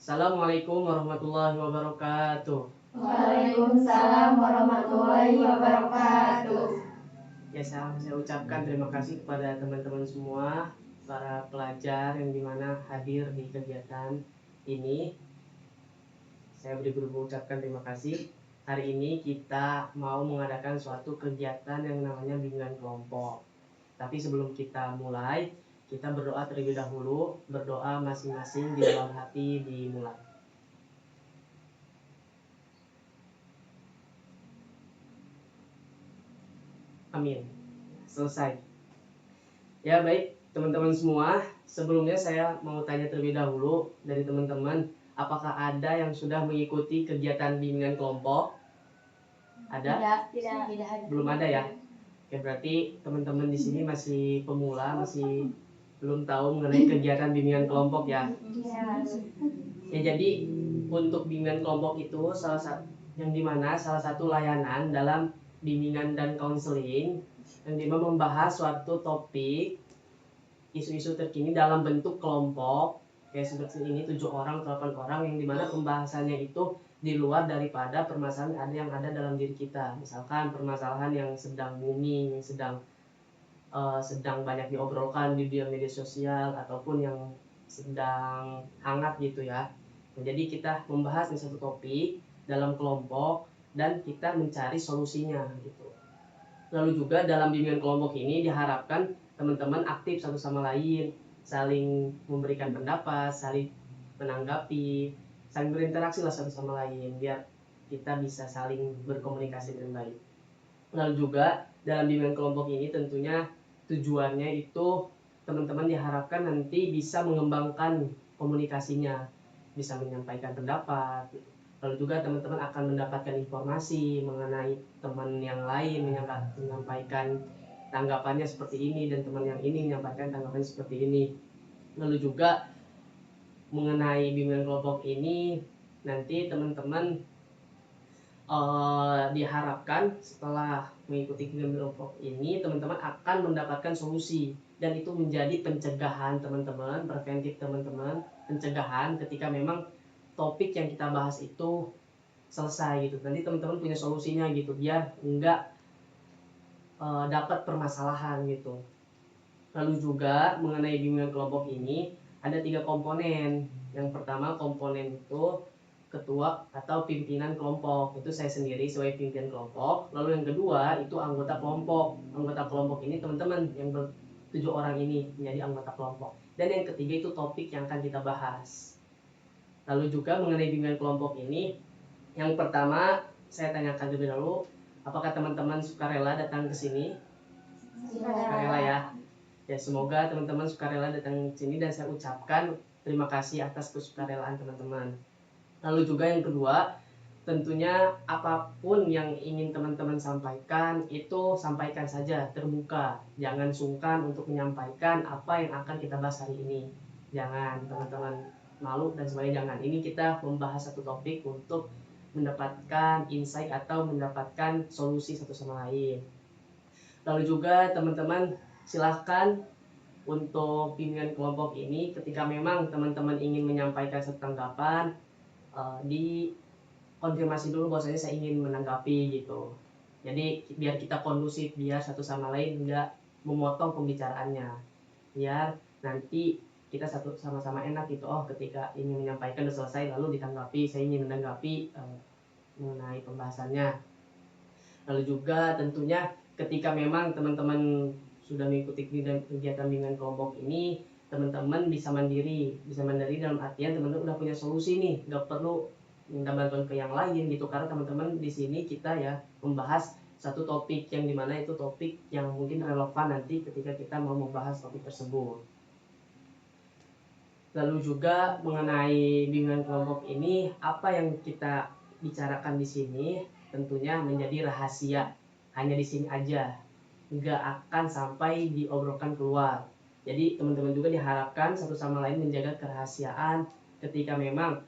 Assalamualaikum warahmatullahi wabarakatuh. Waalaikumsalam warahmatullahi wabarakatuh. Ya, saya ucapkan terima kasih kepada teman-teman semua, para pelajar yang dimana hadir di kegiatan ini. Saya berucapkan terima kasih. Hari ini kita mau mengadakan suatu kegiatan yang namanya bimbingan kelompok. Tapi sebelum kita mulai, kita berdoa terlebih dahulu. Berdoa masing-masing di dalam hati dimulai. Amin. Selesai. Ya baik, teman-teman semua. Sebelumnya saya mau tanya terlebih dahulu dari teman-teman, apakah ada yang sudah mengikuti kegiatan bimbingan kelompok? Ada? Tidak. Belum ada ya? Oke, berarti teman-teman di sini masih pemula, masih belum tahu mengenai kegiatan bimbingan kelompok ya. Ya, jadi untuk bimbingan kelompok itu salah satu layanan dalam bimbingan dan konseling yang dimana membahas suatu topik isu-isu terkini dalam bentuk kelompok kayak seperti ini 7 orang atau 8 orang yang dimana pembahasannya itu di luar daripada permasalahan yang ada dalam diri kita. Misalkan permasalahan yang sedang booming, yang sedang banyak diobrolkan di media sosial ataupun yang sedang hangat gitu ya. Nah, jadi kita membahas satu topik dalam kelompok dan kita mencari solusinya gitu. Lalu juga dalam bimbingan kelompok ini diharapkan teman-teman aktif satu sama lain, saling memberikan pendapat, saling menanggapi, saling berinteraksi lah satu sama lain biar kita bisa saling berkomunikasi dengan baik. Lalu juga dalam bimbingan kelompok ini tentunya tujuannya itu teman-teman diharapkan nanti bisa mengembangkan komunikasinya, bisa menyampaikan pendapat. Lalu juga teman-teman akan mendapatkan informasi mengenai teman yang lain menyampaikan tanggapannya seperti ini dan teman yang ini menyampaikan tanggapannya seperti ini. Lalu juga mengenai bimbingan kelompok ini nanti teman-teman diharapkan setelah mengikuti bimbingan kelompok ini teman-teman akan mendapatkan solusi dan itu menjadi pencegahan teman-teman, preventif teman-teman, pencegahan ketika memang topik yang kita bahas itu selesai gitu. Nanti teman-teman punya solusinya gitu biar enggak dapat permasalahan gitu. Lalu juga mengenai bimbingan kelompok ini ada 3 komponen. Yang pertama komponen itu ketua atau pimpinan kelompok, itu saya sendiri sebagai pimpinan kelompok. Lalu yang kedua itu anggota kelompok. Anggota kelompok ini teman-teman yang 7 orang ini menjadi anggota kelompok. Dan yang ketiga itu topik yang akan kita bahas. Lalu juga mengenai bimbingan kelompok ini, yang pertama saya tanyakan terlebih dahulu, apakah teman-teman sukarela datang ke sini? Sukarela ya. Ya, semoga teman-teman sukarela datang ke sini dan saya ucapkan terima kasih atas kesukarelaan teman-teman. Lalu juga yang kedua, tentunya apapun yang ingin teman-teman sampaikan itu sampaikan saja, terbuka. Jangan sungkan untuk menyampaikan apa yang akan kita bahas hari ini. Jangan teman-teman malu dan sebagainya, jangan. Ini kita membahas satu topik untuk mendapatkan insight atau mendapatkan solusi satu sama lain. Lalu juga teman-teman silahkan untuk bimbingan kelompok ini ketika memang teman-teman ingin menyampaikan satu tanggapan, di konfirmasi dulu bahwasanya saya ingin menanggapi gitu. Jadi biar kita kondusif, biar satu sama lain enggak memotong pembicaraannya. Biar nanti kita satu sama-sama enak gitu. Oh, ketika ingin menyampaikan sudah selesai lalu ditanggapi, saya ingin menanggapi mengenai pembahasannya. Lalu juga tentunya ketika memang teman-teman sudah mengikuti kegiatan bimbingan kelompok ini, teman-teman bisa mandiri dalam artian teman-teman udah punya solusi nih, nggak perlu minta bantuan ke yang lain gitu, karena teman-teman di sini kita ya membahas satu topik yang dimana itu topik yang mungkin relevan nanti ketika kita mau membahas topik tersebut. Lalu juga mengenai bimbingan kelompok ini, apa yang kita bicarakan di sini tentunya menjadi rahasia, hanya di sini aja, nggak akan sampai diobrolkan keluar. Jadi teman-teman juga diharapkan satu sama lain menjaga kerahasiaan ketika memang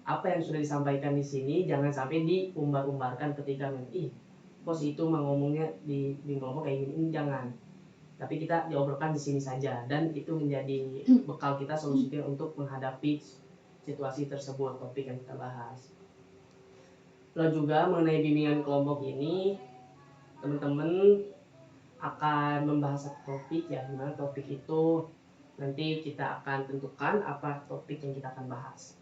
apa yang sudah disampaikan di sini jangan sampai diumbar-umbarkan ketika ih kok itu mah ngomongnya di kelompok kayak gini, jangan. Tapi kita diobrolkan di sini saja dan itu menjadi bekal kita, solusi kita untuk menghadapi situasi tersebut, topik yang kita bahas. Lalu juga mengenai bimbingan kelompok ini, teman-teman akan membahas satu topik ya, dimana topik itu nanti kita akan tentukan apa topik yang kita akan bahas.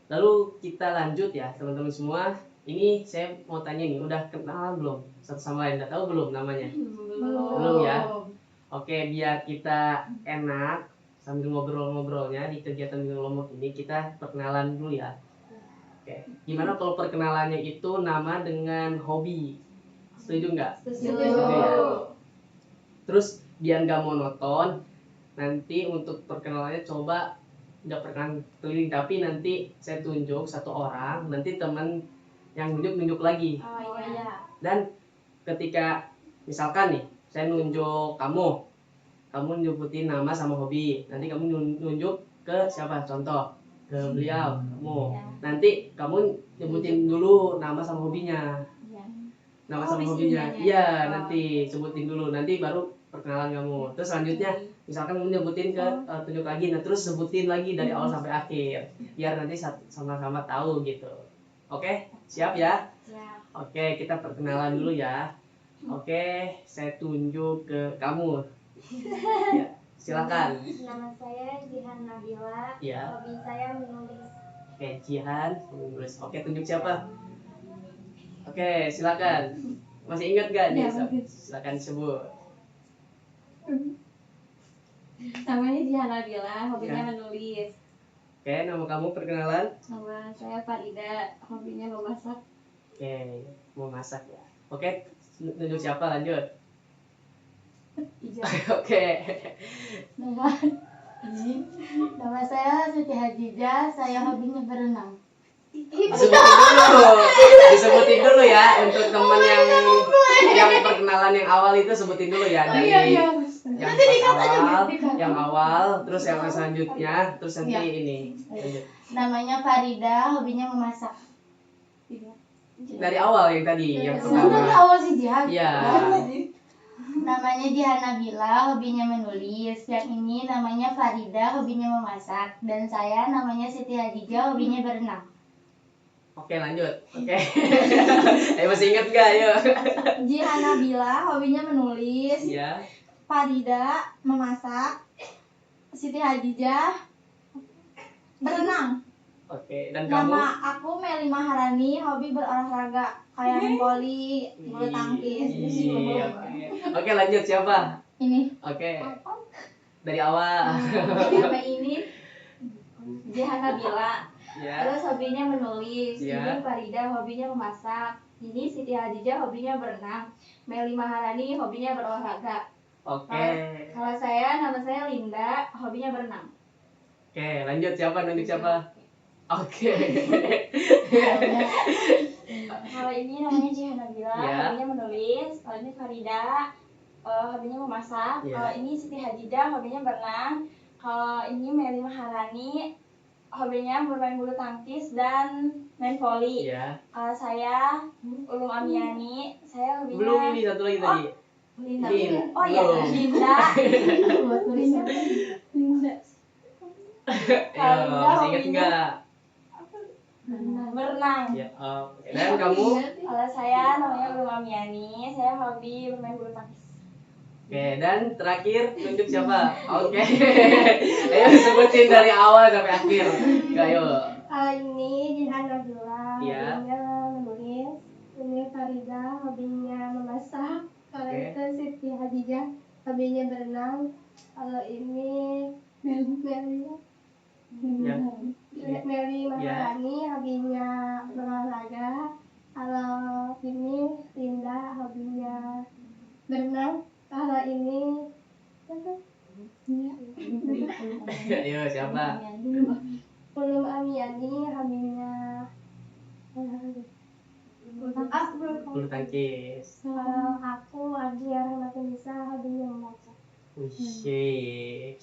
Lalu kita lanjut ya teman-teman semua. Ini saya mau tanya nih, udah kenal belum satu sama lain? Udah tahu belum namanya? Belum ya? Oke, biar kita enak sambil ngobrol-ngobrolnya di kegiatan bimbingan kelompok ini, kita perkenalan dulu ya. Oke, gimana kalau perkenalannya itu nama dengan hobi? Setuju nggak? Setuju. Ya. Terus biar nggak monoton, nanti untuk perkenalannya coba nggak perkenalan keliling, tapi nanti saya tunjuk satu orang, nanti teman yang nunjuk lagi. Oh iya. Dan ketika misalkan nih saya nunjuk kamu nyebutin nama sama hobi, nanti kamu nunjuk ke siapa, contoh ke beliau, kamu nanti kamu nyebutin dulu nama sama hobinya. Nama sama hobinya iya, nanti sebutin dulu, nanti baru perkenalan kamu. Terus selanjutnya misalkan kamu nyebutin ke tunjuk lagi, nah terus sebutin lagi dari awal sampai akhir, biar nanti sama-sama tahu gitu. Oke, siap ya? Oke, kita perkenalan dulu ya. Oke, saya tunjuk ke kamu. Ya, silakan. Nama saya Jihan Nabila. Ya. Hobi saya menulis. Oke, Jihan menulis. Oke, tunjuk siapa? Oke, silakan. Masih ingat gak nih? Silakan sebut. Namanya Jihan Nabila, hobinya Ya. menulis. Oke, nama kamu perkenalan? Nama saya Farida, hobinya memasak. Oke, mau masak ya. Oke, tunjuk siapa, lanjut. Oke. Nama saya Siti Hadijah, saya hobinya berenang. Disebutin dulu ya untuk teman yang perkenalan yang awal itu, sebutin dulu ya dari yang awal, terus yang selanjutnya, terus nanti ini. Lanjut. Namanya Farida, hobinya memasak. Dari awal yang tadi, yang Dari pertama. awal sih Jihan. Iya. Namanya Jihan Nabila, hobinya menulis. Yang ini namanya Farida, hobinya memasak. Dan saya namanya Siti Hadijah, hobinya berenang. Oke, lanjut. Oke. Ayo, masih ingat gak? Ayo. Jihan Nabila, hobinya menulis. Iya. Farida, memasak. Siti Hadijah, berenang. Oke, dan kamu? Nama aku Meli Maharani, hobi berolahraga kayak main voli, bulu tangkis. Iya. Oke, lanjut siapa? Ini. Oke. Dari awal. Nama ini Jihan Nabila. Ya. Terus hobinya menulis. Ya. Ini Farida, hobinya memasak. Ini Siti Hadijah, hobinya berenang. Meli Maharani, hobinya berolahraga. Oke. Kalau saya, nama saya Linda, hobinya berenang. Oke, lanjut siapa? Nunjuk siapa? Oke. Kalau ini namanya Jihan Nabila, Ya. hobinya menulis. Kalau ini Farida, hobinya memasak. Ya. Kalau ini Siti Hadijah, hobinya berenang. Kalau ini Meli Maharani, hobinya bermain bulu tangkis dan main voli. Ya. Kalau saya Ulum Amiani, saya hobinya Belum, ini satu lagi tadi. Linda. Lin. Oh iya, Belum. Linda. Linda. Ya, masih ingat enggak? Berenang. Ya, oke. Dan kamu? Kalau saya namanya Ulum Amiani, saya hobi bermain bulu tangkis. Oke, dan terakhir tunjuk siapa? Oke. Ayo sebutin dari awal sampai akhir. Ayo. Kalau ini Jihan Nabila, Iya. hobinya menulis. Ini Farida, hobinya memasak. Kalau Oke. itu Siti Hadijah, hobinya berenang. Kalau ini Meli Ya. Maharani, hobinya berolahraga. Kalau ini Linda, hobinya berenang. Kalau ini Ayo siapa? Ulum Amiani, hobinya Bulu tangkis. Kalau aku Adia Rahmatulisa, hobinya membaca. Wih.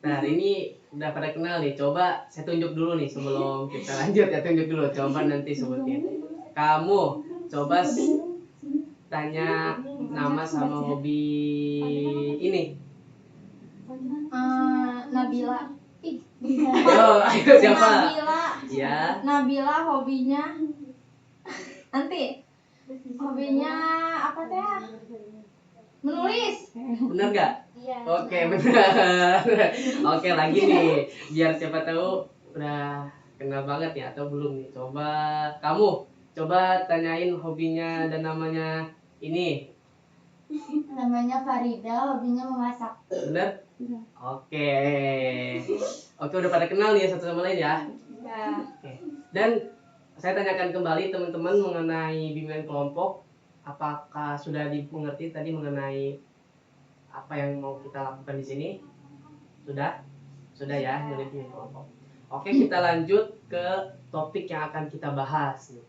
Nah, hari ini udah pada kenal nih. Coba saya tunjuk dulu nih sebelum kita lanjut ya. Tunjuk dulu. Coba nanti sebutin. Kamu coba tanya nama sama hobi ini. Nabila. Ayo siapa? Nabila. Ya. Nabila hobinya nanti hobinya apa teh? Menulis. Bener nggak? Iya. Oke, benar. Oke, lagi nih. Biar siapa tahu udah kenal banget ya atau belum nih. Coba tanyain hobinya dan namanya ini. Namanya Farida, hobinya memasak. Bener? Oke. Oke, udah pada kenal nih satu sama lain ya. Ya. Oke. Dan saya tanyakan kembali teman-teman mengenai bimbingan kelompok. Apakah sudah dimengerti tadi mengenai apa yang mau kita lakukan di sini? Sudah? Sudah ya, mengenai bimbingan kelompok. Oke, kita lanjut ke topik yang akan kita bahas nih.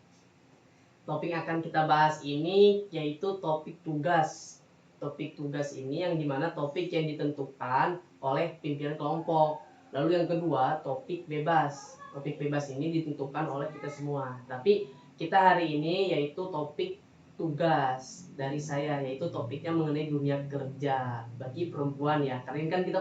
Topik yang akan kita bahas ini yaitu topik tugas. Topik tugas ini yang dimana topik yang ditentukan oleh pimpinan kelompok. Lalu yang kedua, topik bebas. Topik bebas ini ditentukan oleh kita semua. Tapi kita hari ini yaitu topik tugas dari saya, yaitu topiknya mengenai dunia kerja bagi perempuan ya. Karena ini kan kita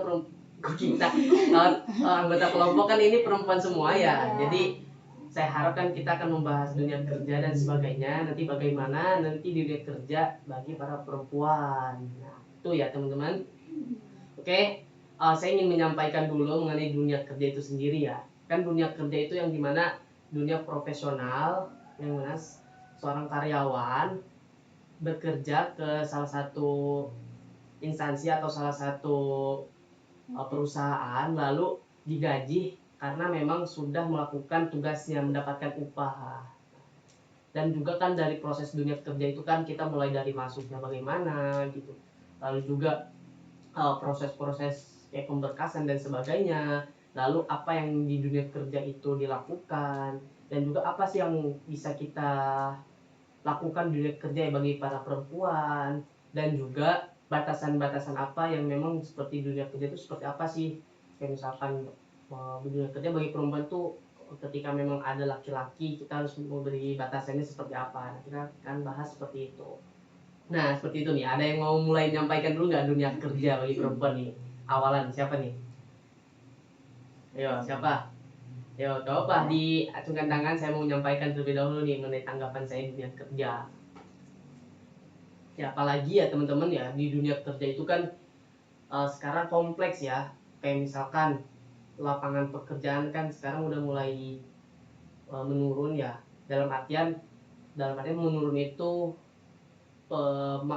anggota kelompok kan ini perempuan semua ya. Jadi saya harapkan kita akan membahas dunia kerja dan sebagainya. Nanti bagaimana nanti dunia kerja bagi para perempuan. Nah, itu ya teman-teman. Oke, saya ingin menyampaikan dulu mengenai dunia kerja itu sendiri ya. Kan dunia kerja itu yang dimana dunia profesional, yang mana seorang karyawan bekerja ke salah satu instansi atau salah satu perusahaan lalu digaji karena memang sudah melakukan tugasnya mendapatkan upah. Dan juga kan dari proses dunia kerja itu kan kita mulai dari masuknya bagaimana gitu, lalu juga proses-proses kayak pemberkasan dan sebagainya, lalu apa yang di dunia kerja itu dilakukan, dan juga apa sih yang bisa kita lakukan di dunia kerja bagi para perempuan, dan juga batasan-batasan apa yang memang seperti dunia kerja itu seperti apa sih. Kayak misalkan di dunia kerja bagi perempuan tuh ketika memang ada laki-laki kita harus memberi batasannya seperti apa. Nah, kita akan bahas seperti itu. Nah seperti itu nih, ada yang mau mulai menyampaikan dulu nggak dunia kerja bagi perempuan nih? Awalan siapa nih? Ayo siapa? Ayo coba diacungkan tangan, saya mau menyampaikan terlebih dahulu nih mengenai tanggapan saya dunia kerja. Ya apalagi ya teman-teman ya, di dunia kerja itu kan sekarang kompleks ya. Kayak misalkan lapangan pekerjaan kan sekarang udah mulai menurun ya. Dalam artian menurun itu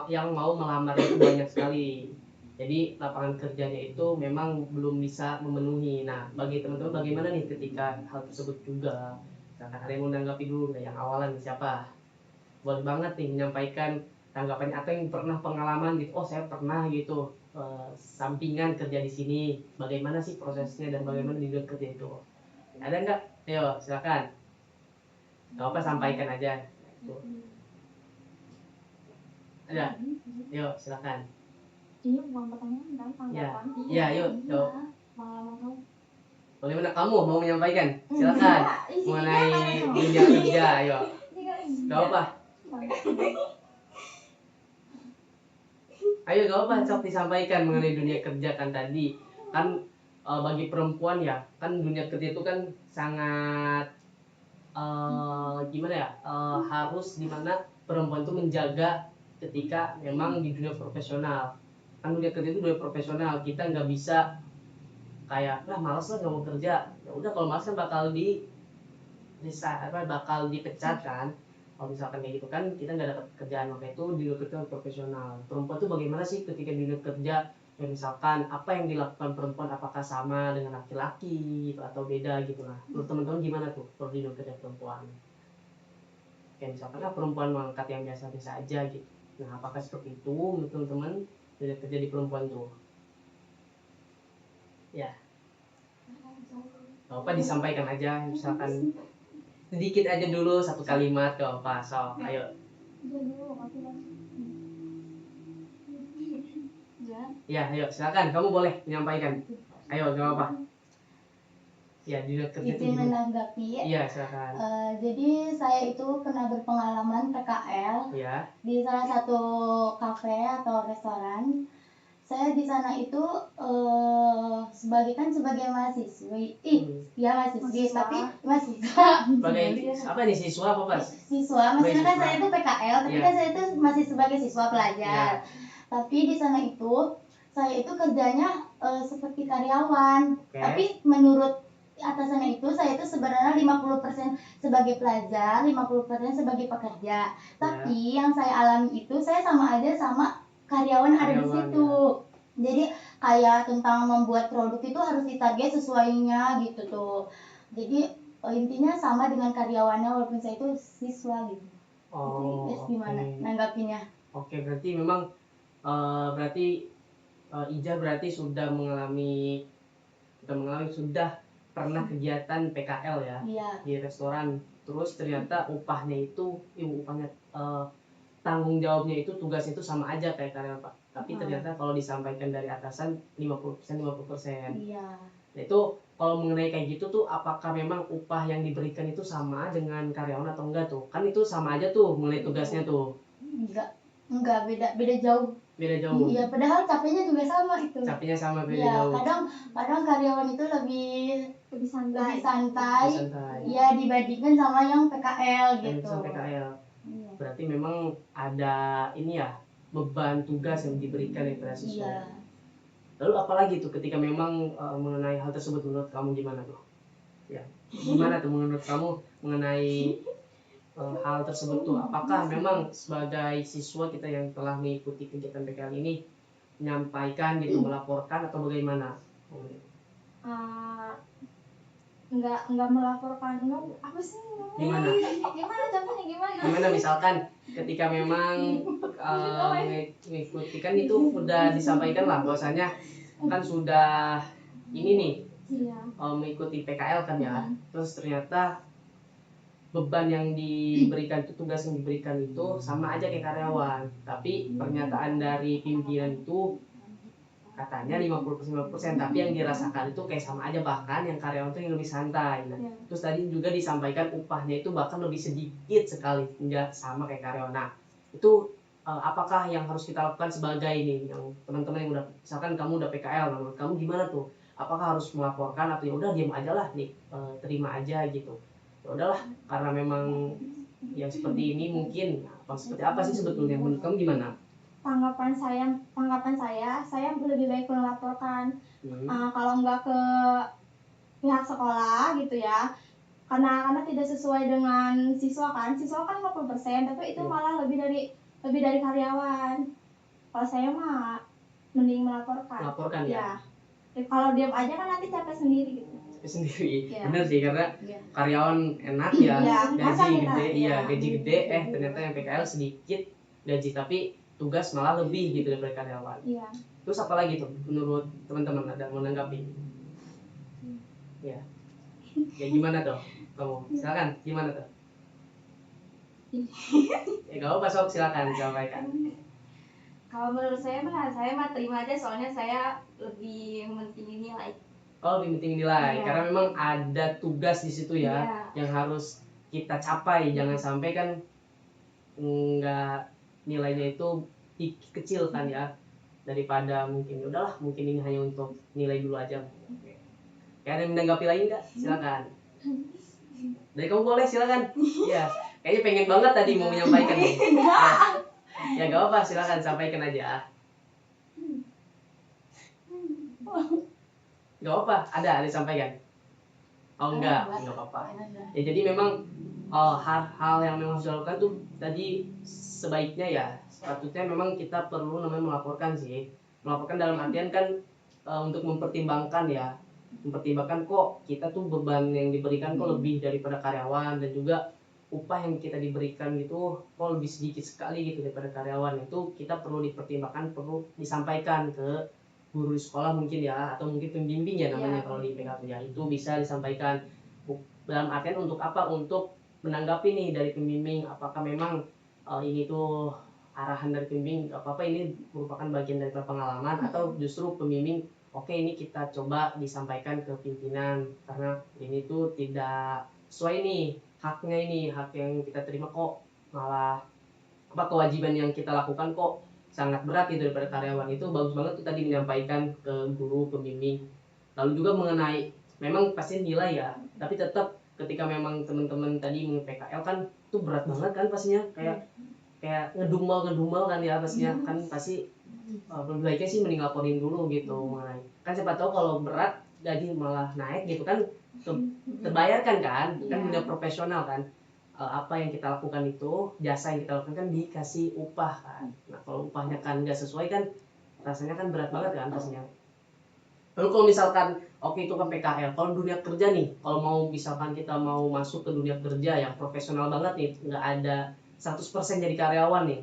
yang mau melamar itu banyak sekali. Jadi lapangan kerjanya itu memang belum bisa memenuhi. Nah bagi teman-teman bagaimana nih ketika hal tersebut juga? Misalkan ada yang mau menanggapi dulu nggak, yang awalan nih, siapa? Boleh banget nih menyampaikan tanggapannya atau yang pernah pengalaman gitu. Oh saya pernah gitu sampingan kerja di sini. Bagaimana sih prosesnya dan bagaimana di dunia kerja itu? Ada nggak? Ayo silakan. Gak apa sampaikan aja. Tuh. Ada? Ayo silakan. Ini bukan pertanyaan kan, tanggapan. Ya, yuk. Pengalaman kamu. Bagaimana kamu mau menyampaikan? Silakan. Mengenai dunia kerja, ayo. Gak apa. Ayo gak apa, sok disampaikan mengenai dunia kerja kan tadi. Kan bagi perempuan ya, kan dunia kerja itu kan sangat gimana ya? Harus dimana perempuan itu menjaga ketika memang di dunia profesional. Kan dunia kerja itu dunia profesional, kita nggak bisa kayak males lah nggak mau kerja, ya udah kalau males kan bakal dipecat kan. Kalau misalkan kayak gitu kan kita nggak dapat kerjaan. Maka itu di dunia kerja profesional perempuan tuh bagaimana sih ketika di dunia kerja, ya misalkan apa yang dilakukan perempuan apakah sama dengan laki-laki gitu atau beda gitu. Nah menurut teman-teman gimana tuh kalau di dunia kerja perempuan? Kayak misalkan perempuan mengangkat yang biasa-biasa aja gitu. Nah apakah seperti itu menurut teman-teman dunia kerja di perempuan tuh? Ya apa disampaikan aja, misalkan sedikit aja dulu satu kalimat ke apa, so ayo. Ya ayo silakan, kamu boleh menyampaikan, ayo gak apa. Ya di kerja itu Izin gimana? menanggapi. Iya silakan. Jadi saya itu pernah berpengalaman PKL Ya. di salah satu kafe atau restoran. saya di sana itu sebagai mahasiswi, ya mahasiswi, Mahasiswa. tapi mahasiswa, Sebagai apa nih, siswa apa pas? siswa, maksudnya kan Siswa. saya itu PKL, tapi Iya. kan saya itu masih sebagai siswa pelajar. Iya. Tapi di sana itu saya itu kerjanya seperti karyawan, Oke. tapi menurut atasannya itu saya itu sebenarnya 50% sebagai pelajar, 50% sebagai pekerja. Tapi yang saya alami itu saya sama aja sama karyawan ada di Karyawan, situ. Jadi kayak tentang membuat produk itu harus ditarget sesuainya gitu tuh. Jadi intinya sama dengan karyawannya walaupun saya itu siswa gitu. Oh, Jadi gimana oke. nanggapinnya? Oke, berarti memang berarti Ija berarti sudah pernah kegiatan PKL ya Iya. di restoran. Terus ternyata upahnya itu, tanggung jawabnya itu, tugasnya itu sama aja kayak karyawan Pak. Tapi ternyata kalau disampaikan dari atasan 50% 50%. Iya. Nah, itu kalau mengenai kayak gitu tuh, apakah memang upah yang diberikan itu sama dengan karyawan atau enggak tuh? Kan itu sama aja tuh mengenai tugasnya tuh. Enggak beda jauh. Beda jauh. Iya, padahal capeknya juga sama itu. Capeknya sama, beda Iya, jauh. kadang karyawan itu lebih santai. santai. Lebih santai. Iya, dibandingkan sama yang PKL gitu. Yang PKL. Iya. Berarti memang ada ini ya, beban tugas yang diberikan kepada siswa. Iya. Lalu apalagi tuh ketika memang mengenai hal tersebut, menurut kamu gimana tuh? Ya, gimana tuh menurut kamu mengenai hal tersebut tuh? Apakah memang sebagai siswa kita yang telah mengikuti kegiatan PKL ini menyampaikan gitu, melaporkan atau bagaimana? Nggak melaporkan, enggak apa sih namanya? Gimana contohnya Gimana misalkan ketika memang mengikuti, kan itu udah disampaikan lah bahwasanya kan sudah ini nih, mengikuti PKL kan ya. Terus ternyata beban yang diberikan itu, tugas yang diberikan itu sama aja kayak karyawan, tapi pernyataan dari pimpinan itu katanya 50% 50%, tapi yang dirasakan itu kayak sama aja, bahkan yang karyawan itu yang lebih santai. Nah, terus tadi juga disampaikan upahnya itu bahkan lebih sedikit sekali, nggak sama kayak karyawan. Nah, itu apakah yang harus kita lakukan sebagai ini, yang teman-teman yang udah, misalkan kamu udah PKL, menurut kamu gimana tuh? Apakah harus melaporkan atau ya udah diam aja lah nih, terima aja gitu? Ya udahlah, karena memang yang seperti ini mungkin, seperti apa sih sebetulnya menurut kamu gimana? Tanggapan saya lebih baik melaporkan. Kalau nggak ke pihak sekolah gitu ya, karena tidak sesuai dengan siswa kan 50%, tapi itu malah lebih dari karyawan. Kalau saya mah mending melaporkan ya. Kalau diam aja kan nanti capek sendiri gitu. Bener sih, karena karyawan enak ya, gaji gede, gaji gede, ternyata yang PKL sedikit gaji tapi tugas malah lebih gitu daripada karyawan. Terus apa lagi tuh menurut teman-teman, ada mau menanggapi? Ya gimana tuh kamu, silakan, gimana tuh? Gak apa-apa, sok, silakan sampaikan. Kalau menurut saya mah terima aja, soalnya saya lebih mentingin nilai. Lebih penting nilai, karena memang ada tugas di situ ya, yang harus kita capai. Jangan sampai kan nggak, nilainya itu kecil kan ya, daripada mungkin udahlah, mungkin ini hanya untuk nilai dulu aja. Ada yang menanggapi lain nggak? Silakan. Dari kamu boleh, silakan. Iya, kayaknya pengen banget tadi mau menyampaikan nih. Ya gak apa-apa, silakan sampaikan aja. Gak apa-apa, ada disampaikan. Enggak apa-apa. Ya jadi memang hal-hal yang memang harus dilakukan tuh tadi, sebaiknya ya, sepatutnya memang kita perlu namanya melaporkan sih. Melaporkan dalam artian kan untuk mempertimbangkan ya, mempertimbangkan kok kita tuh beban yang diberikan kok lebih daripada karyawan, dan juga upah yang kita diberikan gitu kok lebih sedikit sekali gitu daripada karyawan. Itu kita perlu dipertimbangkan, perlu disampaikan ke guru di sekolah mungkin ya, atau mungkin pembimbing ya namanya kalau di PKP ya, itu bisa disampaikan dalam artian untuk apa, untuk menanggapi nih dari pembimbing, apakah memang ini tuh arahan dari pembimbing, apa ini merupakan bagian dari pengalaman, atau justru pembimbing oke, ini kita coba disampaikan ke pimpinan karena ini tuh tidak sesuai nih haknya, ini hak yang kita terima kok malah kewajiban yang kita lakukan kok sangat berat gitu daripada karyawan. Itu bagus banget tuh tadi menyampaikan ke guru, pembimbing. Lalu juga mengenai memang pasti nilai ya, tapi tetap ketika memang teman-teman tadi mau PKL kan itu berat banget kan pastinya, kayak ngedumel kan ya pastinya kan pasti lebih baiknya sih mending laporin dulu gitu mengenai kan siapa tahu kalau berat gaji malah naik gitu kan, terbayarkan kan dunia profesional kan. Apa yang kita lakukan itu, jasa yang kita lakukan kan dikasih upah kan. Nah kalau upahnya kan nggak sesuai kan rasanya kan berat banget kan pastinya. Lalu kalau misalkan oke itu kan PKL, kalau dunia kerja nih, kalau mau misalkan kita mau masuk ke dunia kerja yang profesional banget nih, nggak ada 100% jadi karyawan nih.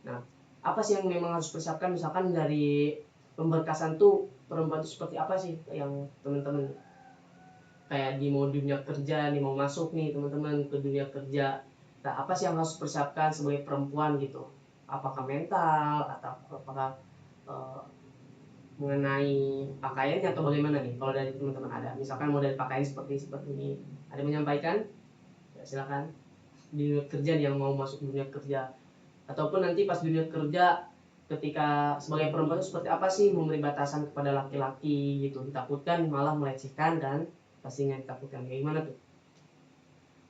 Nah, apa sih yang memang harus persiapkan misalkan dari pemberkasan tuh perempuan itu seperti apa sih yang teman-teman kayak di mau dunia kerja nih mau masuk nih teman-teman ke dunia kerja. Nah, apa sih yang harus persiapkan sebagai perempuan gitu? Apakah mental atau apakah eh, mengenai pakaiannya atau bagaimana nih? Kalau dari teman-teman ada, misalkan mau dari pakaian seperti ini, ada yang menyampaikan? Ya, silakan. Di dunia kerja nih yang mau masuk dunia kerja ataupun nanti pas dunia kerja ketika sebagai perempuan itu seperti apa sih memberi batasan kepada laki-laki gitu, ditakutkan malah melecehkan kan, pastinya ditakutkan kayak gimana tuh,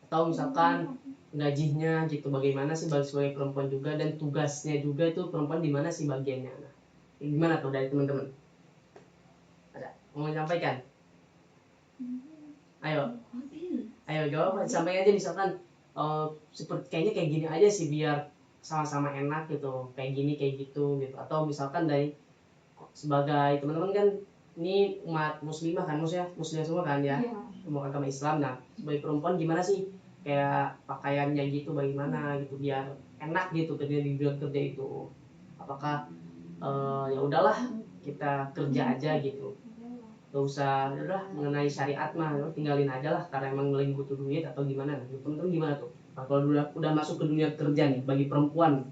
atau misalkan gajinya gitu bagaimana sih sebagai perempuan juga dan tugasnya juga itu perempuan di mana sih bagiannya. Nah, gimana tuh dari teman-teman, ada mau menyampaikan? Ayo jawab, sampaikan aja misalkan seperti kayaknya kayak gini aja sih biar sama-sama enak gitu, kayak gini kayak gitu gitu, atau misalkan dari sebagai teman-teman kan ini umat muslimah kan, maksudnya muslim semua kan ya, semua agama Islam. Nah sebagai perempuan gimana sih kayak pakaiannya gitu bagaimana gitu biar enak gitu kerja di dunia kerja itu, apakah ya udahlah kita kerja aja gitu, gak usah udah mengenai syariat mah tinggalin aja lah karena emang lagi butuh duit atau gimana. Nah teman-teman gimana tuh, nah, kalau udah masuk ke dunia kerja nih bagi perempuan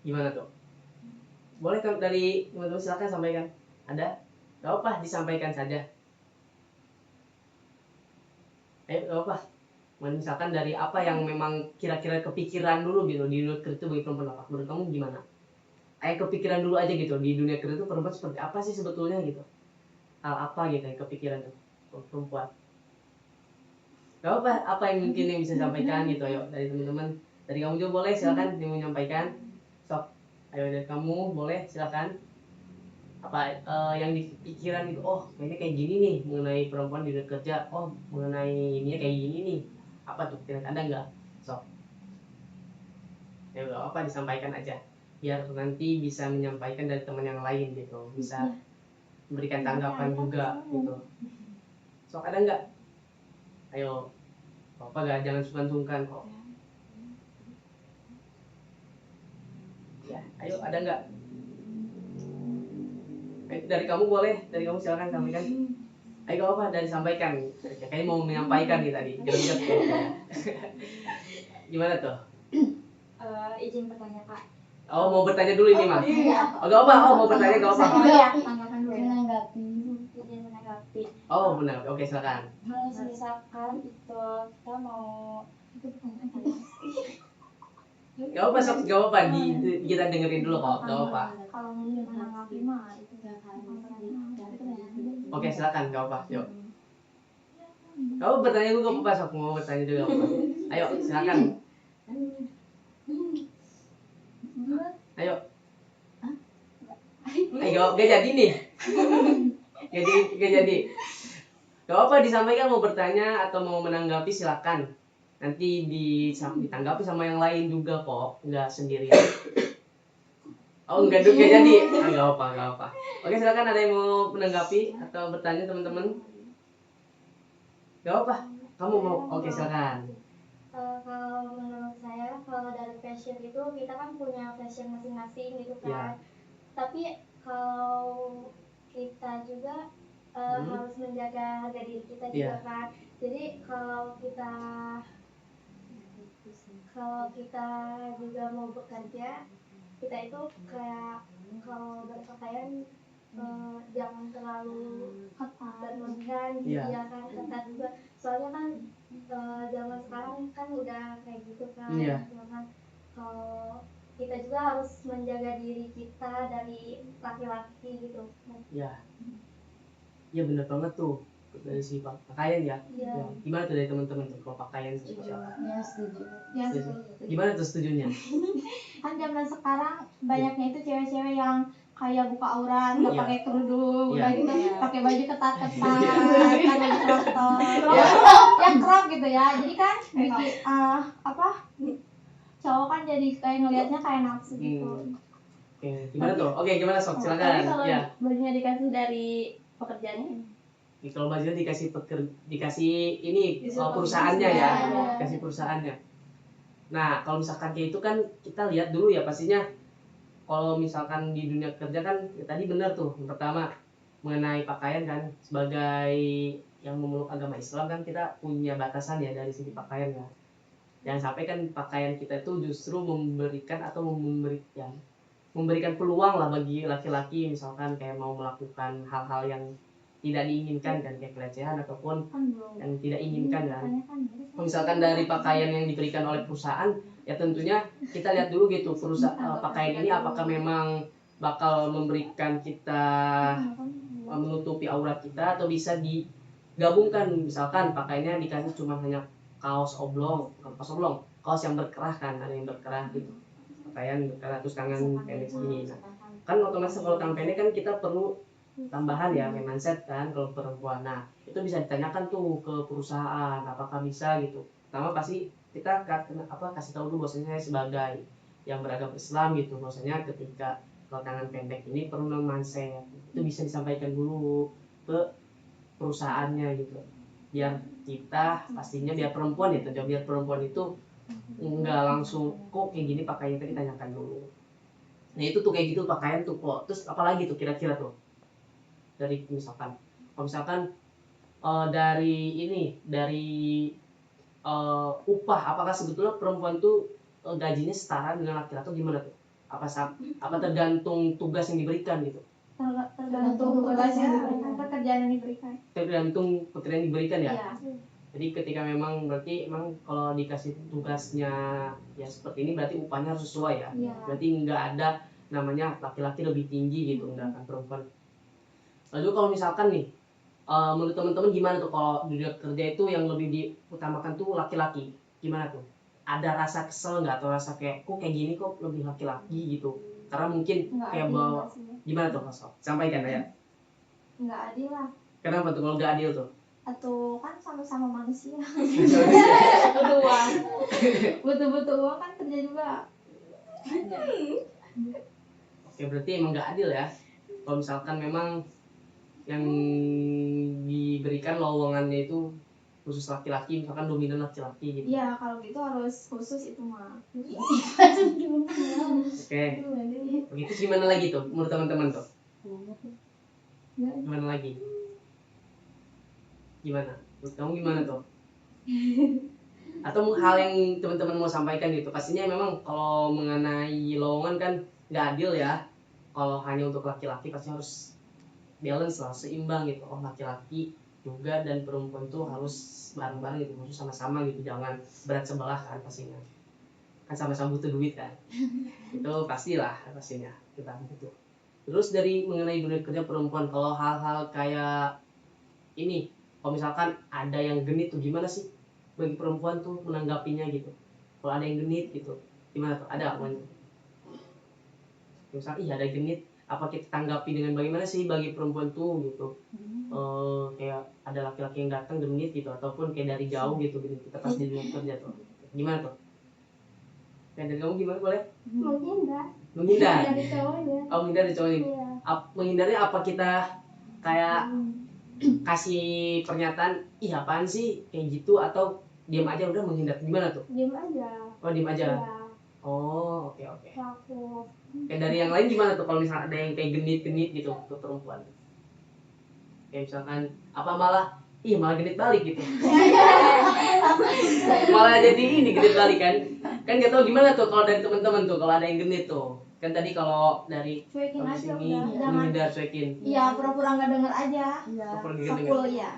gimana tuh? Boleh kan dari teman-teman silakan sampaikan. Ada? Gak apa disampaikan saja. Ayo gak apa. Misalkan dari apa yang memang kira-kira kepikiran dulu gitu di dunia kerja itu bagi perempuan apa? Menurut kamu gimana? Ayo kepikiran dulu aja gitu di dunia kerja itu perempuan seperti apa sih sebetulnya gitu? Hal apa gitu yang kepikiran tuh perempuan? Gak apa. Apa yang mungkin yang bisa sampaikan gitu? Ayo dari teman-teman. Dari kamu juga boleh silakan yang menyampaikan. Sok. Ayo dari kamu boleh silakan. Apa yang di pikiran gitu, oh kayaknya kayak gini nih mengenai perempuan di dunia kerja, oh mengenai ini kayak gini nih, apa tuh kira-kira ada nggak? So ya nggak apa disampaikan aja biar nanti bisa menyampaikan dari teman yang lain gitu, bisa memberikan tanggapan juga gitu. So ada nggak? Ayo apa gak, jangan sungkan-sungkan kok ya. Ayo ada nggak? Dari kamu boleh, dari kamu silakan sampaikan. Ayo gak apa dari sampaikan, kayaknya mau menyampaikan nih tadi greget kayaknya. Gimana tuh? Izin bertanya Kak. Oh mau bertanya dulu ini mah. Oh gak apa, oh mau bertanya gak apa. Tanggapan dulu ya. Menanggapi. Izin menanggapi. Oh benar, oke silakan. Kalau misalkan itu kita mau itu pertanyaan Gak apa sok, gak apa kita dengerin dulu kok, gak apa. kalau menanggapi mah itu Oke silakan, gak apa, yuk. Kamu bertanya dulu gak apa, sok mau bertanya juga gak apa. Ayo silakan. Ayo. Ayo gak jadi nih. Gak jadi. Gak apa disampaikan, mau bertanya atau mau menanggapi silakan. Nanti ditanggapi sama yang lain juga kok, nggak sendirian. Oh enggak jadi. Enggak apa. Oke silakan, ada yang mau menanggapi atau bertanya teman-teman? Gak apa. Kamu mau? Oke silakan. Kalau menurut saya kalau dari fashion itu kita kan punya fashion masing-masing gitu kan. Ya. Tapi kalau kita juga harus menjaga harga diri kita juga kan. Jadi kalau kita juga mau bekerja, kita itu kayak kalau berpakaian jangan terlalu berlebihan gitu ya kan, ketat juga. Soalnya kan zaman sekarang kan udah kayak gitu kan. Ya kan kalau kita juga harus menjaga diri kita dari laki-laki gitu. Ya, iya bener banget tuh dari si pakaian ya. Iya. Ya, gimana tuh dari teman-teman tuh kalau pakaian seperti apa? Ya setuju. Ya, Gimana tuh setujunya? kan zaman sekarang banyaknya itu cewek-cewek yang kayak buka aurat, nggak Iya. pakai kerudung, Iya. udah gitu Iya. pakai baju ketat-ketat, Iya. pakai baju crop top, Iya. yang crop gitu ya. Jadi kan bikin cowok kan jadi kayak ngelihatnya kayak nafsu gitu. Oke, gimana tuh? Oke, gimana Sob? Tapi Silakan. kalau Ya. bajunya dikasih dari pekerjaannya, Kalau bajunya dikasih ini Disuruh perusahaannya ya, perusahaan. dikasih perusahaannya. Nah, kalau misalkan kayak itu kan kita lihat dulu ya pastinya. Kalau misalkan di dunia kerja kan ya tadi benar tuh. Yang pertama mengenai pakaian kan sebagai yang memeluk agama Islam kan kita punya batasan ya dari segi pakaian ya. Jangan sampai kan pakaian kita itu justru memberikan atau memberikan peluang lah bagi laki-laki misalkan kayak mau melakukan hal-hal yang tidak diinginkan kan kayak pelecehan ataupun yang tidak inginkan kan. Misalkan dari pakaian yang diberikan oleh perusahaan ya tentunya kita lihat dulu gitu pakaian ini apakah memang bakal memberikan kita menutupi aurat kita atau bisa digabungkan misalkan pakaiannya dikasih cuma hanya kaos oblong kaos yang berkerah kan ada yang berkerah gitu pakaian berkerah terus tangan pendek segini nah, kan otomatis kalau tangan pendek kan kita perlu tambahan ya kayak manset kan kalau perempuan nah itu bisa ditanyakan tuh ke perusahaan apakah bisa gitu pertama pasti kita kasih tahu dulu bahwasanya saya sebagai yang beragama Islam gitu bahwasanya ketika kalau tangan pendek ini perlu manset itu bisa disampaikan dulu ke perusahaannya gitu biar kita pastinya biar perempuan ya biar perempuan itu nggak langsung kok kayak gini pakaiannya tadi tanyakan dulu nah itu tuh kayak gitu pakaian tuh kok terus apalagi tuh kira-kira tuh dari misalkan kalau misalkan dari upah apakah sebetulnya perempuan tuh gajinya setara dengan laki-laki atau gimana tuh apa tergantung tugas yang diberikan gitu Tergantung tugasnya, pekerjaan yang diberikan. tergantung pekerjaan yang diberikan ya Iya. jadi ketika memang berarti emang kalau dikasih tugasnya ya seperti ini berarti upahnya harus sesuai ya Iya. berarti nggak ada namanya laki-laki lebih tinggi gitu nggak akan perempuan lalu kalau misalkan nih menurut teman-teman gimana tuh kalau di dunia kerja itu yang lebih diutamakan tuh laki-laki gimana tuh ada rasa kesel nggak atau rasa kayak kok kayak gini kok lebih laki-laki gitu karena mungkin Nggak kayak adil bawa nggak sih? gimana tuh Mas Sob? Sampaikan ya Nggak adil lah. kenapa tuh kalau nggak adil tuh Atau kan sama-sama manusia. butuh uang. Butuh uang kan kerja juga. Oke berarti emang nggak adil ya kalau misalkan memang yang diberikan lowongannya itu khusus laki-laki misalkan dominan laki-laki gitu Iya, kalau gitu harus khusus itu mah. oke begitu gimana lagi tuh menurut teman-teman tuh gimana lagi gimana menurut kamu gimana tuh atau hal yang teman-teman mau sampaikan gitu pastinya memang kalau mengenai lowongan kan nggak adil ya kalau hanya untuk laki-laki pasti harus balance lah seimbang gitu oh laki-laki juga dan perempuan tuh harus bareng-bareng gitu harus sama-sama gitu jangan berat sebelah kan pastinya kan sama-sama butuh duit kan itu pastilah pastinya kita butuh terus dari mengenai dunia kerja perempuan kalau hal-hal kayak ini kalau misalkan ada yang genit tuh gimana sih bagi perempuan tuh menanggapinya gitu kalau ada yang genit gitu gimana tuh ada apa misalkan ada yang genit apa kita tanggapi dengan bagaimana sih bagi perempuan tuh gitu kayak ada laki-laki yang datang genit gitu ataupun kayak dari jauh gitu kita pas di dunia kerja tuh gimana tuh kayak dari kamu gimana boleh menghindar Dari cowoknya. oh menghindar dari cowoknya Iya. menghindarnya apa kita kayak kasih pernyataan ih apaan sih kayak gitu atau diam aja udah menghindar gimana tuh Diem aja. oh diam aja Iya. oh oke Aku. kayak dari yang lain gimana tuh kalau misalnya ada yang kayak genit gitu ke perempuan kayak misalkan apa malah genit balik gitu malah jadi ini genit balik kan nggak tahu gimana tuh kalau dari teman-teman tuh kalau ada yang genit tuh kan tadi kalau dari Cuekin kalau aja sini udah. Jangan. menghindar cuekin Iya, pura-pura nggak denger aja. Iya. Apa yang Sakul ya.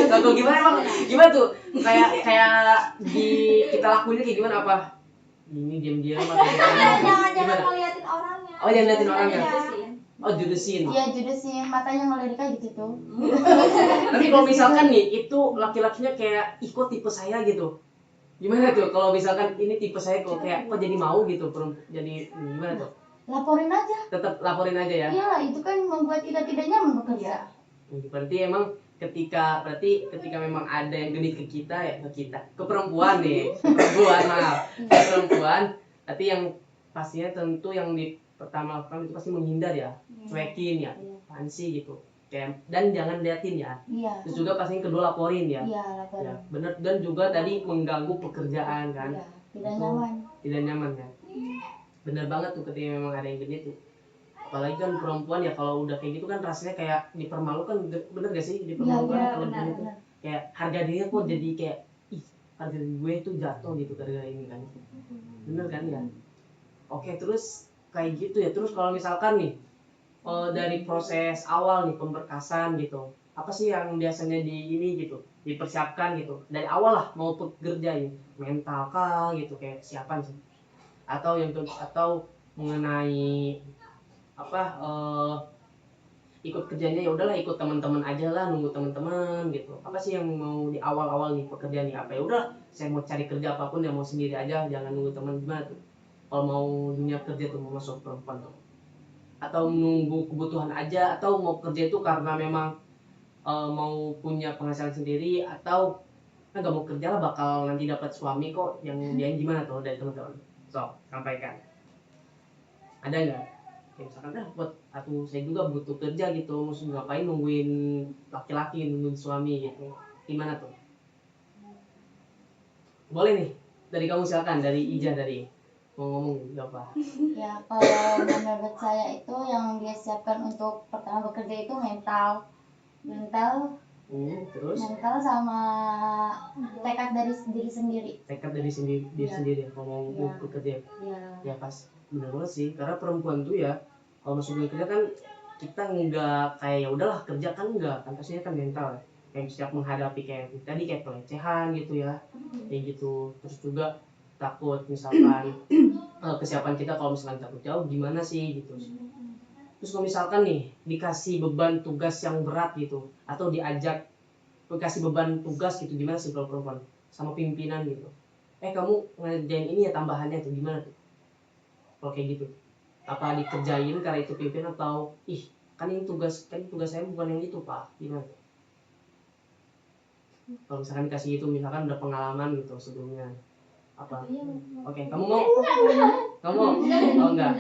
Sakul gimana emang gimana tuh kayak kita lakuinnya kayak gimana apa ini diam-diam atau jangan gimana? ngeliatin orangnya. Oh, jangan liatin orangnya. Iya. Oh, judesin. Iya judesin, matanya ngelirik kayak gitu tuh. Tapi kalau misalkan nih itu laki-lakinya kayak ikut tipe saya gitu, gimana tuh? Kalau misalkan ini tipe saya kok kayak kok jadi mau gitu, jadi gimana tuh? Laporin aja. Tetap laporin aja ya. Iyalah itu kan membuat kita tidak nyaman bekerja. Berarti emang ketika memang ada yang genit ke kita ya ke perempuan nih, ke perempuan maaf, ke perempuan, tapi yang pastinya tentu yang di pertama lakukan itu pasti menghindar ya, cuekin ya, apaan sih gitu, kayak dan jangan liatin ya. Iya. Terus juga pasti yang kedua laporin ya. Iya laporin. Ya, bener, dan juga tadi mengganggu pekerjaan kan. Iya, tidak Itu nyaman. Tidak nyaman kan. Bener banget tuh ketika memang ada yang genit tuh. Apalagi kan perempuan ya kalau udah kayak gitu kan rasanya kayak dipermalukan, bener gak sih dipermalukan Iya, kalau benar, genit tuh. Kayak harga dirinya kok jadi kayak ih harga gue tuh jatuh gitu gara-gara ini kan. Bener kan ya. Oke, terus kayak gitu ya. Terus kalau misalkan nih dari proses awal nih pemberkasan gitu, apa sih yang biasanya dipersiapkan gitu dari awal lah mau bekerja ya, mental kah gitu, kayak siapan sih, atau mengenai apa ikut kerjanya ya udahlah ikut teman-teman aja lah, nunggu teman-teman gitu. Apa sih yang mau di awal-awal nih pekerjaan nih, apa ya udah saya mau cari kerja apapun ya mau sendiri aja, jangan nunggu teman, gimana tuh kalau mau dunia kerja tuh mau masuk perempuan tuh? Atau nunggu kebutuhan aja, atau mau kerja itu karena memang mau punya penghasilan sendiri, atau nggak mau kerja lah bakal nanti dapat suami kok yang dia gimana tuh dari teman-teman? So, sampaikan. Ada nggak? Ya, misalkan buat aku saya juga butuh kerja gitu, mesti ngapain nungguin laki-laki, nungguin suami gitu. Gimana tuh? Boleh nih, dari kamu silakan, dari Ija dari mau ngomong apa? Ya kalau menurut saya itu yang dia siapkan untuk pertama bekerja itu mental Terus sama tekad dari diri sendiri. tekad dari diri Iya. sendiri kalau mau Iya. bekerja. Iya. Ya pas bener banget sih, karena perempuan tuh ya kalau masuk dunia kerja kan kita nggak kayak ya udahlah kerja kan, enggak kan, pastinya kan mental ya, kayak siap menghadapi kayak tadi kayak pelecehan gitu ya, kayak gitu. Terus juga takut misalkan kesiapan kita kalau misalkan takut jauh gimana sih gitu. Terus kalau misalkan nih dikasih beban tugas yang berat gitu, atau dikasih beban tugas gitu, gimana sih kalau perempuan sama pimpinan gitu, kamu ngerjain ini ya tambahannya tuh, gimana tuh kalau kayak gitu? Apa dikerjain karena itu pimpinan, atau kan ini tugas saya bukan yang itu pak, gimana tuh kalau misalkan dikasih itu, misalkan udah pengalaman gitu sebelumnya apa? Oke, kamu mau oh enggak,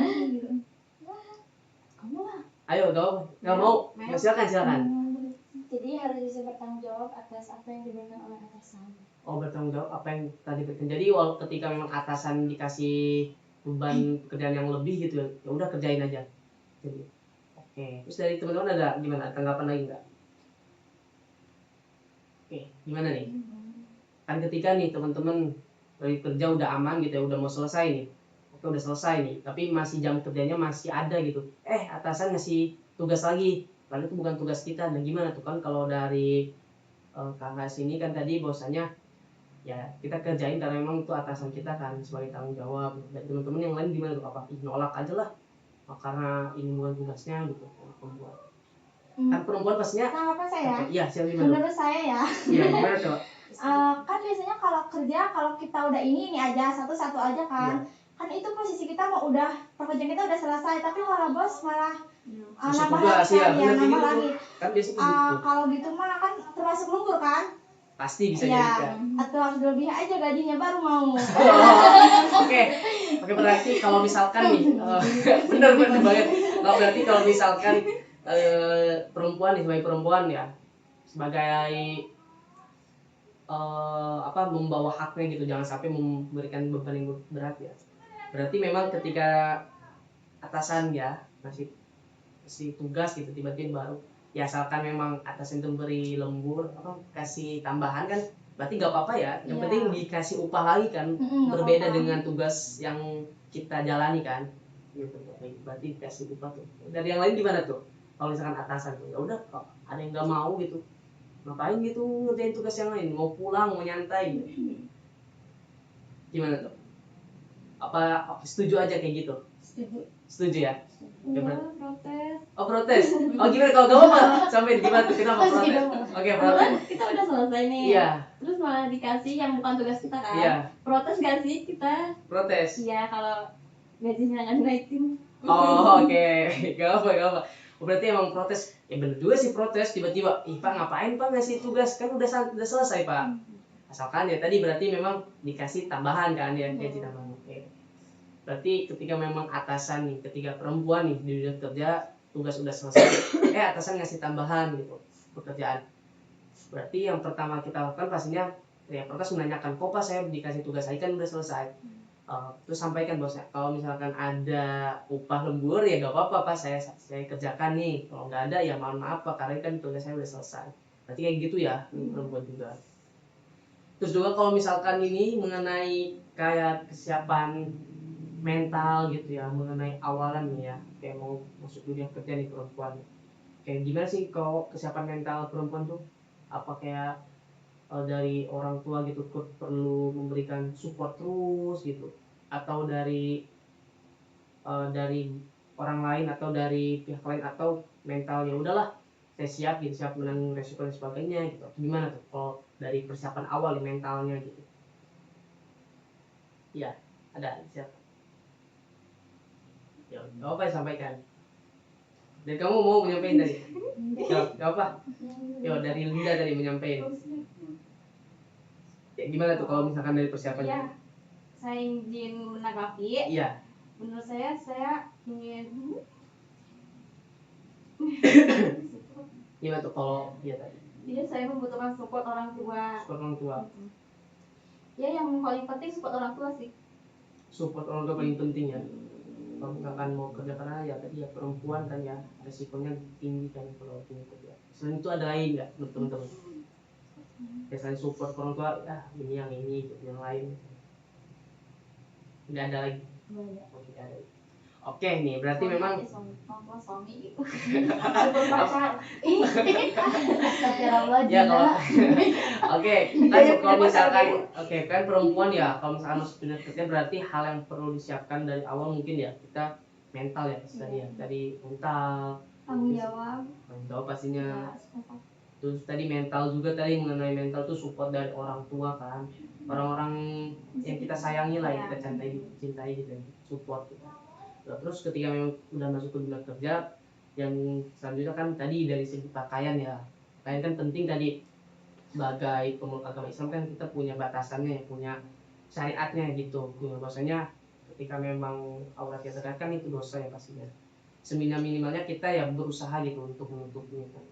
ayo nggak mau ya, silakan. Jadi harus bisa bertanggung jawab atas apa yang diberikan oleh atasan. Oh, bertanggung jawab apa yang tadi berikan. Jadi ketika memang atasan dikasih beban pekerjaan yang lebih gitu ya udah kerjain aja. Jadi oke. Terus dari teman-teman ada gimana, tanggapan lagi nggak? Oke, gimana nih? Kan ketika nih teman-teman dari kerja udah aman gitu ya, udah mau selesai nih. Oke, udah selesai nih, tapi masih jam kerjanya masih ada gitu. Atasan ngasih tugas lagi. Lalu itu bukan tugas kita. Nah, gimana tuh kan kalau dari kakak sini kan tadi bahwasanya ya kita kerjain karena memang itu atasan kita kan sebagai tanggung jawab. Dan teman-teman yang lain gimana tuh, apa nolak aja lah karena ini bukan tugasnya gitu perempuan. Kan perempuan pastinya Tanggapan saya, iya siapa gimana? menurut saya ya, Iya gimana tuh? kan biasanya kalau kerja kalau kita udah ini aja satu-satu aja kan, kan itu posisi kita mau udah pekerjaan kita udah selesai, tapi malah bos malah nambah lagi kan, ya nambah lagi. Kan biasa gitu. Kalau gitu mah kan termasuk lembur kan? Pasti bisa jadi Iya, kan. atau harus lebih aja gajinya baru mau. Oke, berarti kalau misalkan nih bener banget. Nggak, berarti kalau misalkan perempuan nih, sebagai perempuan ya, sebagai membawa haknya gitu, jangan sampai memberikan beban yang berat ya. Berarti memang ketika atasan ya ngasih tugas gitu tiba-tiba baru ya, asalkan memang atasan itu beri lembur kasih tambahan kan berarti nggak apa-apa ya, yang penting dikasih upah lagi kan, berbeda dengan tugas yang kita jalani kan gitu. Berarti dikasih upah tuh. Dari yang lain gimana tuh kalau misalkan atasan tuh ya udah ada yang nggak mau gitu, ngapain gitu ngerjain tugas yang lain, mau pulang mau nyantai gitu. Gimana tuh? Apa setuju aja kayak gitu? Setuju ya? Enggak, protes. Oh protes? Oh gimana kalau gak apa? Sampai gimana tuh? Kenapa protes? Oke Karena protes. kan kita udah selesai nih. Iya, Terus malah dikasih yang bukan tugas kita kan. iya, Protes gak sih kita? protes. Iya, kalau gajinya nggak dinaikin. Oh oke, gak apa gak apa. Oh, berarti emang protes. Ya bener juga sih protes tiba-tiba. Ih pak ngapain pak ngasih tugas kan udah selesai pak. Asalkan ya tadi berarti memang dikasih tambahan kan ya gaji tambahan. Oke. Berarti ketika memang atasan nih, ketika perempuan nih di dunia kerja tugas udah selesai, atasan ngasih tambahan gitu pekerjaan. Berarti yang pertama kita lakukan pastinya ya protes menanyakan, kok pak saya dikasih tugas saya kan udah selesai. Terus sampaikan bosnya, kalau misalkan ada upah lembur ya gak apa-apa pak, saya kerjakan nih. Kalau nggak ada ya mohon maaf pak, karena kan tugas saya udah selesai. Berarti kayak gitu ya perempuan juga. Terus juga kalau misalkan ini mengenai kayak kesiapan mental gitu ya, mengenai awalan nih ya, kayak mau masuk dunia kerja nih perempuan, kayak gimana sih kalau kesiapan mental perempuan tuh? Apa kayak dari orang tua gitu perlu memberikan support terus gitu, atau dari orang lain atau dari pihak lain, atau mental ya udahlah saya siap gitu, siap menanggung resiko dan sebagainya gitu? Gimana tuh kalau dari persiapan awal nih mentalnya gitu? Iya, ada siapa? Ya gak apa sampaikan. Dan kamu mau menyampaikan tadi? Gak apa? Ya dari Linda tadi menyampaikan. Ya, gimana tuh kalau misalkan dari persiapannya? Iya, saya izin menanggapi. Iya. Menurut saya ingin Gimana tuh kalau dia tadi? Iya, saya membutuhkan support orang tua. Support orang tua. Ya, yang paling penting support orang tua sih. Support orang tua paling penting ya. Kalau misalkan mau kerja, karena ya tadi ya perempuan kan ya resikonya tinggi kan kalau punya kerja. Selain itu ada lain nggak menurut teman-teman? Ya selain support orang tua ya ini gitu, yang lain nggak ada lagi. Oke, ada. Oke nih berarti memang Suami gitu. Astagfirullah, ya kalau Gina. oke kan kalau misalkan kan perempuan ya kalau misalkan masuk dunia kerja berarti hal yang perlu disiapkan dari awal mungkin ya kita mental ya tadi ya, tadi mental Tanggung jawab. pastinya. Terus tadi mental juga, tadi mengenai mental tuh support dari orang tua kan, orang-orang yang kita sayangi lah, yang kita cintai gitu, support gitu. Nah, terus ketika memang udah masuk ke dunia kerja, yang selanjutnya kan tadi dari segi pakaian ya, pakaian kan penting tadi. Sebagai pemeluk agama Islam kan kita punya batasannya, punya syariatnya gitu. Bahwasanya ketika memang aurat kita terlihat kan itu dosa ya pastinya. Seminimal-minimalnya kita ya berusaha gitu untuk menutupinya kan.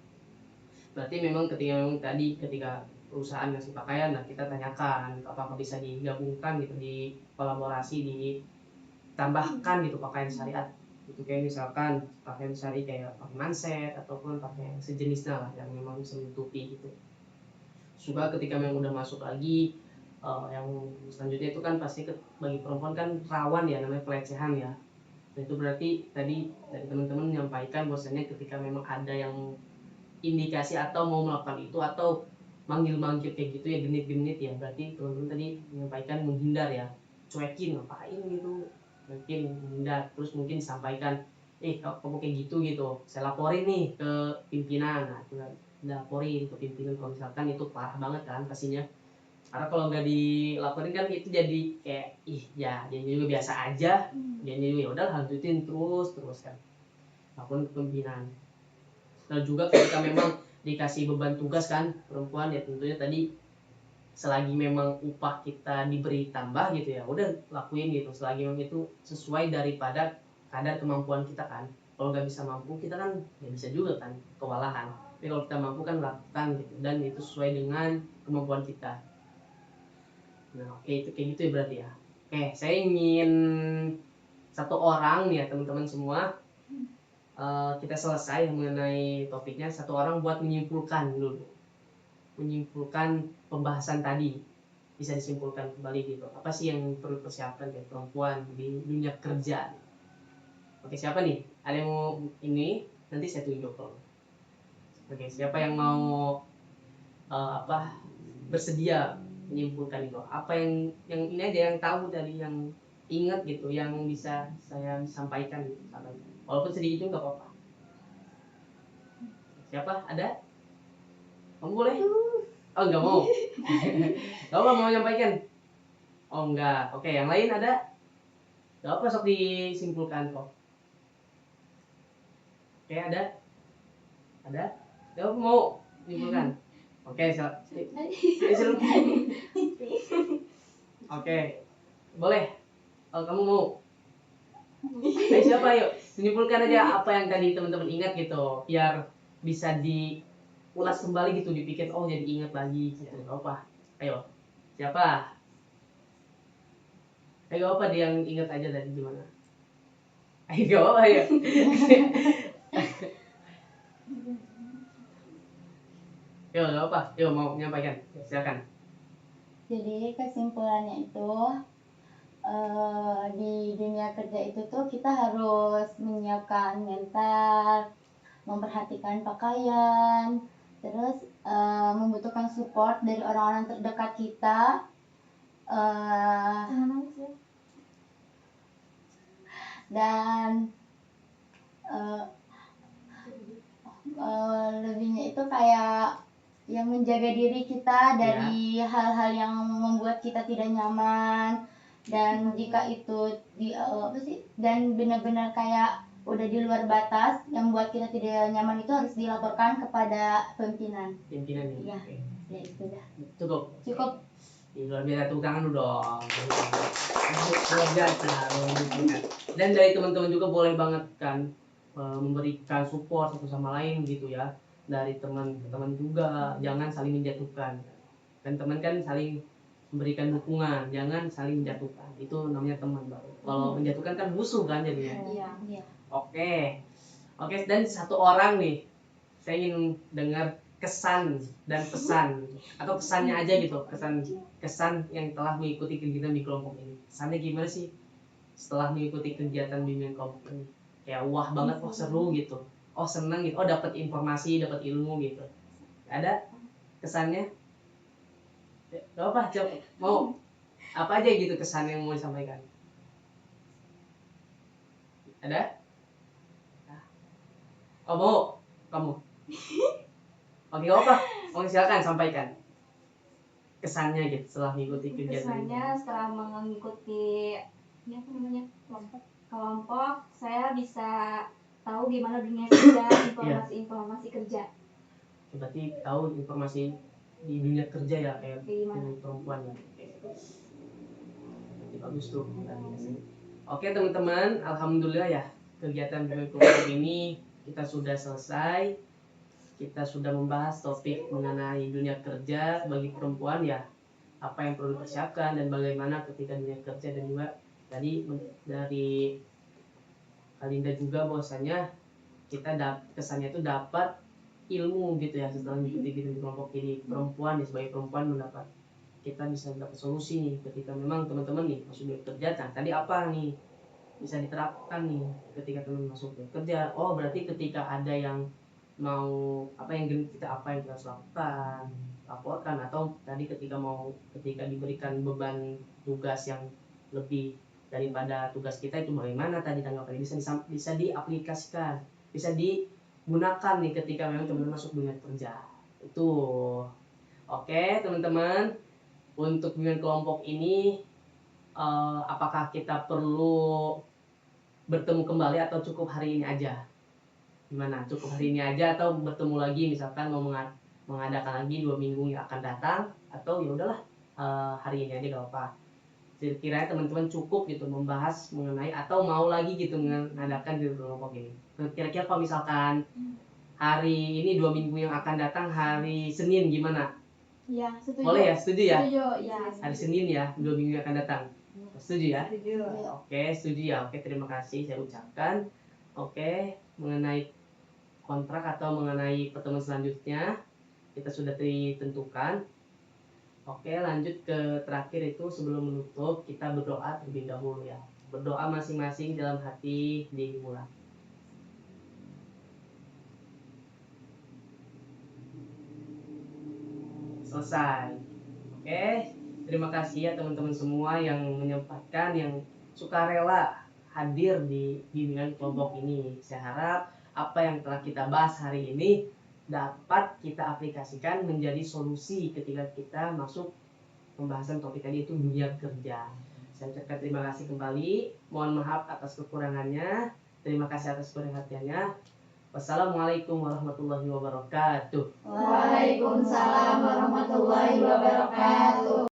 Berarti memang ketika perusahaan ngasih pakaian, nah kita tanyakan apakah bisa digabungkan gitu, di kolaborasi, ditambahkan gitu pakaian syariat. Itu kayak misalkan pakaian syari kayak pakai manset ataupun pakai sejenisnya lah yang memang bisa menutupi gitu. Juga ketika memang udah masuk lagi yang selanjutnya itu kan pasti bagi perempuan kan rawan ya, namanya pelecehan ya. Dan itu berarti tadi dari teman-teman menyampaikan bahwasanya ketika memang ada yang indikasi atau mau melakukan itu atau manggil-manggil kayak gitu ya, genit-genit ya, berarti teman-teman tadi menyampaikan menghindar ya, cuekin ngapain gitu, mungkin menghindar. Terus mungkin disampaikan, kamu kayak gitu, saya laporin nih ke pimpinan. Nah itu laporin ke pimpinan kalau misalkan itu parah banget kan pastinya. Karena kalau nggak dilaporin kan itu jadi kayak ya dia juga biasa aja, dia juga ya udah lanjutin terus kan, laporin ke pimpinan. Dan juga ketika memang dikasih beban tugas kan perempuan ya, tentunya tadi selagi memang upah kita diberi tambah gitu ya udah lakuin gitu, selagi memang itu sesuai daripada kadar kemampuan kita kan. Kalau nggak bisa mampu kita kan nggak bisa juga kan, kewalahan. Tapi kalau kita mampu kan lakukan gitu, dan itu sesuai dengan kemampuan kita. Nah oke, itu kayak gitu ya berarti ya. Oke, saya ingin satu orang nih ya teman-teman semua, kita selesai mengenai topiknya, satu orang buat menyimpulkan dulu, menyimpulkan pembahasan tadi, bisa disimpulkan kembali gitu, apa sih yang perlu persiapkan dari perempuan di dunia kerja. Oke, siapa nih, ada yang mau ini, nanti saya tunjuk kalau. Oke, siapa yang mau bersedia menyimpulkan itu, apa yang ini aja yang tahu dari yang ingat gitu yang bisa saya sampaikan gitu, walaupun sedikit juga nggak apa-apa. Siapa ada? Kamu boleh? Oh nggak mau. Kamu nggak mau nyampaikan? Oh enggak. Oke, yang lain ada? Gak apa, sok disimpulkan kok. Oke, ada? Kamu mau simpulkan? Oke, Oke, boleh. Oh, kamu mau? Siapa yuk? Menyimpulkan aja apa yang tadi teman-teman ingat gitu, biar bisa diulas kembali gitu, dipikir oh jadi ingat lagi gitu. Apa? Ayo, siapa? Ayo apa dia yang ingat aja tadi gimana? Ayo gak apa ya. Yo gak apa, yo mau menyampaikan, silakan. Jadi kesimpulannya itu di dunia kerja itu tuh kita harus menyiapkan mental, memperhatikan pakaian, terus membutuhkan support dari orang-orang terdekat kita. Jangan nangis ya. Dan lebihnya itu kayak yang menjaga diri kita dari hal-hal yang membuat kita tidak nyaman, dan jika itu dan benar-benar kayak udah di luar batas yang buat kita tidak nyaman itu harus dilaporkan kepada pimpinan. Pimpinan Iya. Oke. Ya itu dah. Cukup. Luar biasa, tepuk tangan dulu dong. Luar biasa. Dan dari teman-teman juga boleh banget kan memberikan support satu sama lain gitu ya. Dari teman-teman juga, jangan saling menjatuhkan. Kan teman kan saling memberikan dukungan, jangan saling menjatuhkan. Itu namanya teman baru. Kalau menjatuhkan kan musuh kan jadinya. Iya. Oke, dan satu orang nih, saya ingin dengar kesan dan pesan, atau pesannya aja gitu, kesan yang telah mengikuti kegiatan di kelompok ini. Kesannya gimana sih setelah mengikuti kegiatan bimbingan kelompok ini? Kayak wah banget, wah seru gitu, oh seneng gitu, oh dapat informasi, dapat ilmu gitu. Ada kesannya? Gak apa, mau apa aja gitu kesan yang mau disampaikan? Ada? Oh mau, kamu? Oke, gak apa, silakan sampaikan kesannya gitu setelah mengikuti kegiatan. Kesannya setelah mengikuti kelompok, saya bisa tahu gimana dunia kerja, informasi kerja. Berarti tahu informasi di dunia kerja ya, kayak perempuan ya. Berarti bagus tuh. Oke teman-teman, alhamdulillah ya, kegiatan bimbingan kelompok ini kita sudah selesai. Kita sudah membahas topik mengenai dunia kerja bagi perempuan ya, apa yang perlu dipersiapkan dan bagaimana ketika dunia kerja, dan juga tadi dari Kalinda juga bahwasanya kita kesannya itu dapat ilmu gitu ya setelah mengikuti bimbingan kelompok ini. Perempuan ya, sebagai perempuan kita bisa dapat solusi nih ketika memang teman-teman nih masuk dunia kerja. Nah, tadi apa nih bisa diterapkan nih ketika teman masuk dunia kerja? Oh berarti ketika ada yang mau apa yang kita harus lakukan, laporkan, atau tadi ketika diberikan beban tugas yang lebih daripada tugas kita, itu bagaimana tadi tanggapannya bisa diaplikasikan, bisa digunakan nih ketika memang teman-teman masuk dunia kerja itu. Oke teman-teman, untuk bimbingan kelompok ini apakah kita perlu bertemu kembali atau cukup hari ini aja? Gimana, cukup hari ini aja atau bertemu lagi misalkan mau mengadakan lagi 2 minggu yang akan datang, atau ya udahlah hari ini aja gak apa-apa? Kira-kira teman-teman cukup gitu membahas mengenai, atau mau lagi gitu mengadakan di kelompok ini? Kira-kira kalau misalkan hari ini 2 minggu yang akan datang hari Senin gimana? Iya, setuju. Boleh ya, setuju ya? Setuju, ya. Hari Senin ya, 2 minggu yang akan datang. Setuju ya? Setuju. Oke, setuju ya. Oke, terima kasih saya ucapkan. Oke, mengenai kontrak atau mengenai pertemuan selanjutnya kita sudah ditentukan. Oke, lanjut ke terakhir itu, sebelum menutup kita berdoa terlebih dahulu ya. Berdoa masing-masing dalam hati dimulai. Selesai. Oke, terima kasih ya teman-teman semua yang menyempatkan, yang sukarela hadir di bimbingan kelompok ini. Saya harap apa yang telah kita bahas hari ini dapat kita aplikasikan menjadi solusi ketika kita masuk pembahasan topik tadi, itu dunia kerja. Saya ucapkan terima kasih kembali. Mohon maaf atas kekurangannya. Terima kasih atas perhatiannya. Wassalamualaikum warahmatullahi wabarakatuh. Waalaikumsalam warahmatullahi wabarakatuh.